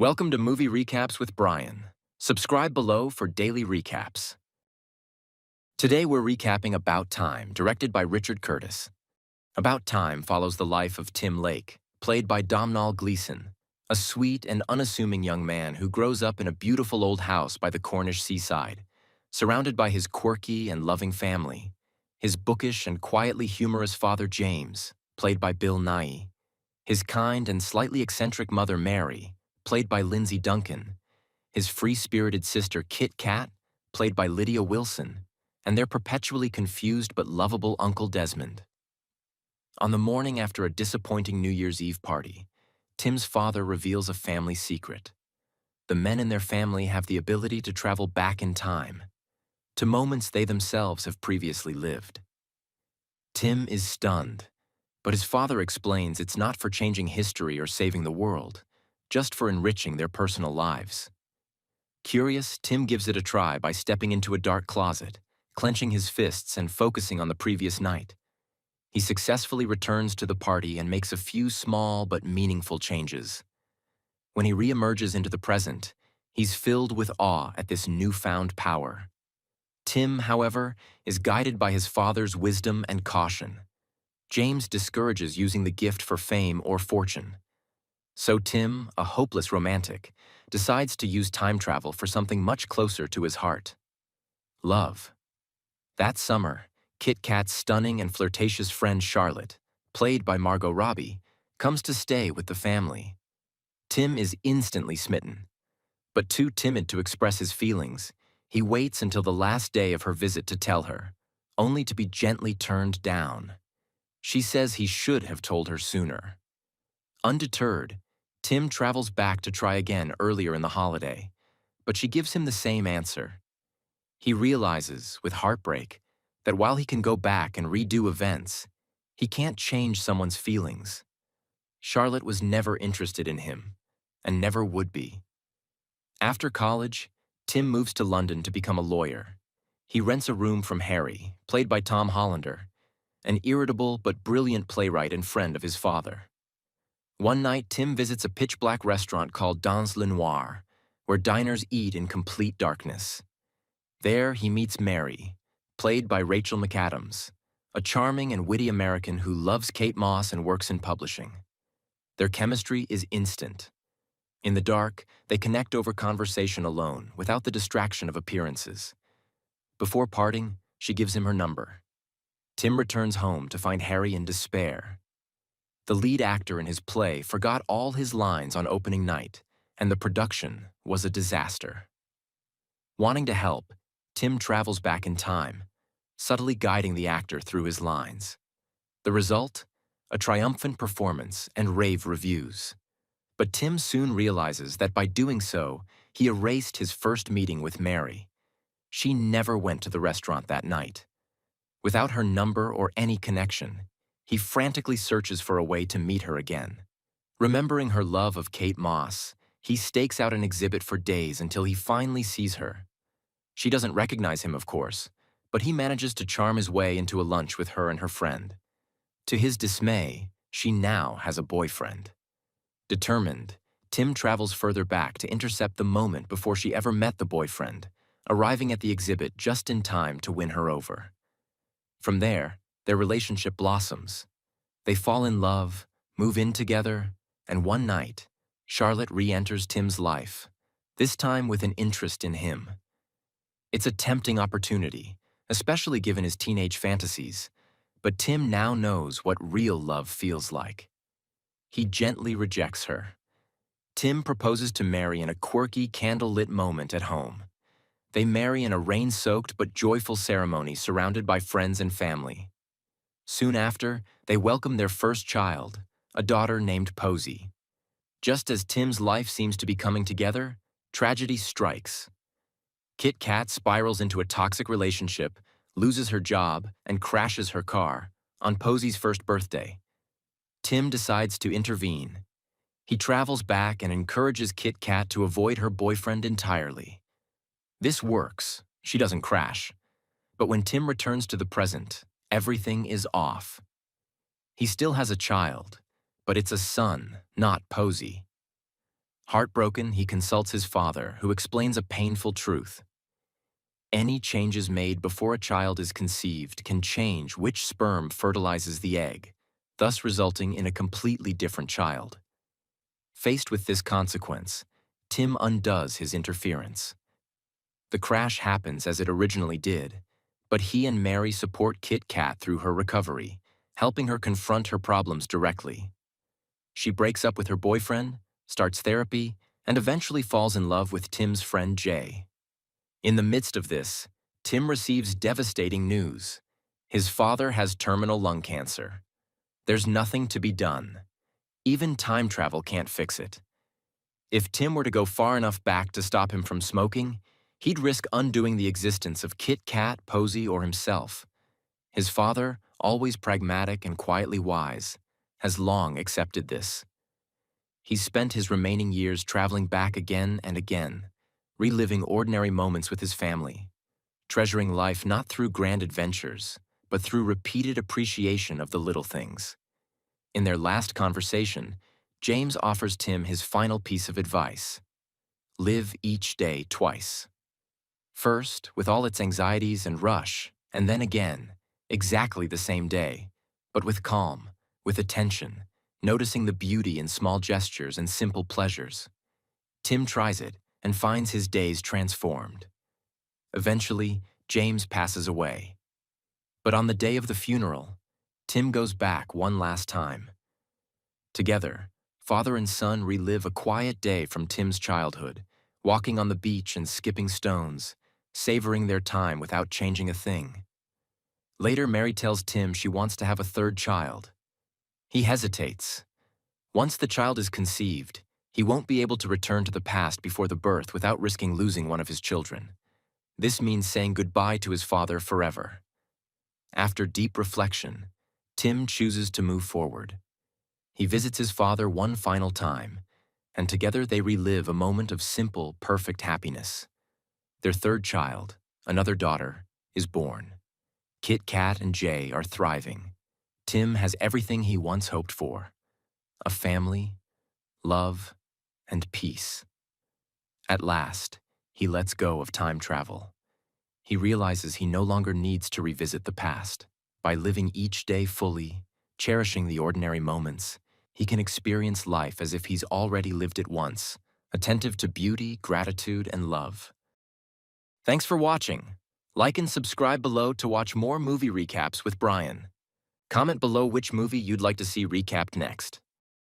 Welcome to Movie Recaps with Brian. Subscribe below for daily recaps. Today we're recapping About Time, directed by Richard Curtis. About Time follows the life of Tim Lake, played by Domhnall Gleeson, a sweet and unassuming young man who grows up in a beautiful old house by the Cornish seaside, surrounded by his quirky and loving family, his bookish and quietly humorous father James, played by Bill Nighy, his kind and slightly eccentric mother Mary, played by Lindsay Duncan, his free-spirited sister Kit Kat, played by Lydia Wilson, and their perpetually confused but lovable Uncle Desmond. On the morning after a disappointing New Year's Eve party, Tim's father reveals a family secret. The men in their family have the ability to travel back in time, to moments they themselves have previously lived. Tim is stunned, but his father explains it's not for changing history or saving the world, just for enriching their personal lives. Curious, Tim gives it a try by stepping into a dark closet, clenching his fists and focusing on the previous night. He successfully returns to the party and makes a few small but meaningful changes. When he reemerges into the present, he's filled with awe at this newfound power. Tim, however, is guided by his father's wisdom and caution. James discourages using the gift for fame or fortune. So Tim, a hopeless romantic, decides to use time travel for something much closer to his heart: love. That summer, Kit Kat's stunning and flirtatious friend Charlotte, played by Margot Robbie, comes to stay with the family. Tim is instantly smitten. But too timid to express his feelings, he waits until the last day of her visit to tell her, only to be gently turned down. She says he should have told her sooner. Undeterred, Tim travels back to try again earlier in the holiday, but she gives him the same answer. He realizes, with heartbreak, that while he can go back and redo events, he can't change someone's feelings. Charlotte was never interested in him, and never would be. After college, Tim moves to London to become a lawyer. He rents a room from Harry, played by Tom Hollander, an irritable but brilliant playwright and friend of his father. One night, Tim visits a pitch-black restaurant called Dans le Noir, where diners eat in complete darkness. There, he meets Mary, played by Rachel McAdams, a charming and witty American who loves Kate Moss and works in publishing. Their chemistry is instant. In the dark, they connect over conversation alone, without the distraction of appearances. Before parting, she gives him her number. Tim returns home to find Harry in despair. The lead actor in his play forgot all his lines on opening night, and the production was a disaster. Wanting to help, Tim travels back in time, subtly guiding the actor through his lines. The result? A triumphant performance and rave reviews. But Tim soon realizes that by doing so, he erased his first meeting with Mary. She never went to the restaurant that night. Without her number or any connection, he frantically searches for a way to meet her again. Remembering her love of Kate Moss, he stakes out an exhibit for days until he finally sees her. She doesn't recognize him, of course, but he manages to charm his way into a lunch with her and her friend. To his dismay, she now has a boyfriend. Determined, Tim travels further back to intercept the moment before she ever met the boyfriend, arriving at the exhibit just in time to win her over. From there, their relationship blossoms. They fall in love, move in together, and one night, Charlotte re-enters Tim's life, this time with an interest in him. It's a tempting opportunity, especially given his teenage fantasies, but Tim now knows what real love feels like. He gently rejects her. Tim proposes to Mary in a quirky, candlelit moment at home. They marry in a rain-soaked but joyful ceremony surrounded by friends and family. Soon after, they welcome their first child, a daughter named Posey. Just as Tim's life seems to be coming together, tragedy strikes. Kit Kat spirals into a toxic relationship, loses her job, and crashes her car on Posey's first birthday. Tim decides to intervene. He travels back and encourages Kit Kat to avoid her boyfriend entirely. This works. She doesn't crash. But when Tim returns to the present, everything is off. He still has a child, but it's a son, not Posey. Heartbroken, he consults his father, who explains a painful truth. Any changes made before a child is conceived can change which sperm fertilizes the egg, thus resulting in a completely different child. Faced with this consequence, Tim undoes his interference. The crash happens as it originally did, but he and Mary support Kit Kat through her recovery, helping her confront her problems directly. She breaks up with her boyfriend, starts therapy, and eventually falls in love with Tim's friend Jay. In the midst of this, Tim receives devastating news. His father has terminal lung cancer. There's nothing to be done. Even time travel can't fix it. If Tim were to go far enough back to stop him from smoking, he'd risk undoing the existence of Kit Kat, Posey, or himself. His father, always pragmatic and quietly wise, has long accepted this. He's spent his remaining years traveling back again and again, reliving ordinary moments with his family, treasuring life not through grand adventures, but through repeated appreciation of the little things. In their last conversation, James offers Tim his final piece of advice: live each day twice. First, with all its anxieties and rush, and then again, exactly the same day, but with calm, with attention, noticing the beauty in small gestures and simple pleasures. Tim tries it and finds his days transformed. Eventually, James passes away. But on the day of the funeral, Tim goes back one last time. Together, father and son relive a quiet day from Tim's childhood, walking on the beach and skipping stones, savoring their time without changing a thing. Later, Mary tells Tim she wants to have a third child. He hesitates. Once the child is conceived, he won't be able to return to the past before the birth without risking losing one of his children. This means saying goodbye to his father forever. After deep reflection, Tim chooses to move forward. He visits his father one final time, and together they relive a moment of simple, perfect happiness. Their third child, another daughter, is born. Kit Kat and Jay are thriving. Tim has everything he once hoped for: a family, love, and peace. At last, he lets go of time travel. He realizes he no longer needs to revisit the past. By living each day fully, cherishing the ordinary moments, he can experience life as if he's already lived it once, attentive to beauty, gratitude, and love. Thanks for watching. Like and subscribe below to watch more movie recaps with Brian. Comment below which movie you'd like to see recapped next.